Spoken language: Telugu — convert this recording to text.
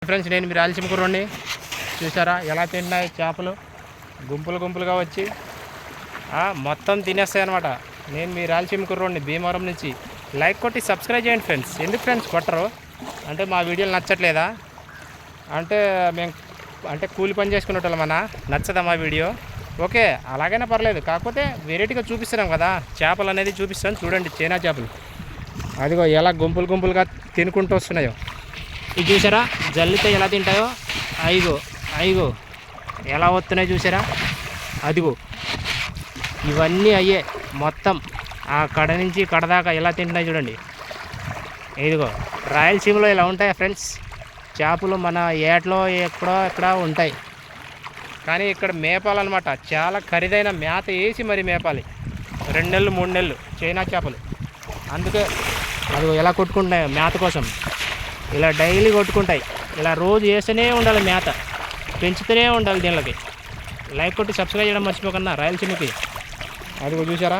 ఫ్రెండ్స్, నేను మీరు రాయలసీమ కుర్రోడిని. చూసారా ఎలా తిన్నాయి చేపలు, గుంపులు గుంపులుగా వచ్చి మొత్తం తినేస్తాయి అనమాట. నేను మీ రాయలసీమ కుర్రోడిని భీమవరం నుంచి. లైక్ కొట్టి సబ్స్క్రైబ్ చేయండి ఫ్రెండ్స్. ఎందుకు ఫ్రెండ్స్ కొట్టరు అంటే మా వీడియోలు నచ్చట్లేదా? అంటే మేము కూలి పని చేసుకునేటోళ్ళం మన నచ్చదా మా వీడియో? ఓకే, అలాగైనా పర్లేదు. కాకపోతే వెరైటీగా చూపిస్తున్నాం కదా, చేపలు అనేది చూపిస్తాను చూడండి. చైనా చేపలు అదిగో ఎలా గుంపులు గుంపులుగా తినుకుంటూ వస్తున్నాయో. ఇది చూసారా జల్లితో ఎలా తింటాయో? అయిగో ఎలా వస్తున్నాయి చూసారా? అదిగో ఇవన్నీ అయ్యే మొత్తం ఆ కడ నుంచి కడ దాకా ఎలా తింటున్నాయి చూడండి. ఇదిగో రాయలసీమలో ఇలా ఉంటాయి ఫ్రెండ్స్ చేపలు. మన ఏట్లో ఎక్కడ ఉంటాయి, కానీ ఇక్కడ మేపాలన్నమాట. చాలా ఖరీదైన మేత వేసి మరి మేపాలి. 2 నెలలు 3 నెలలు చైనా చేపలు. అందుకే అదిగో ఎలా కొట్టుకుంటున్నాయో మేత కోసం. ఇలా డైలీ కొట్టుకుంటాయి. ఇలా రోజు వేస్తూనే ఉండాలి మేత, పెంచుతూనే ఉండాలి దీనికి. లైక్ కొట్టి సబ్స్క్రైబ్ చేయడం మర్చిపోకన్నా రాయలసీమకి. అదిగో చూసారా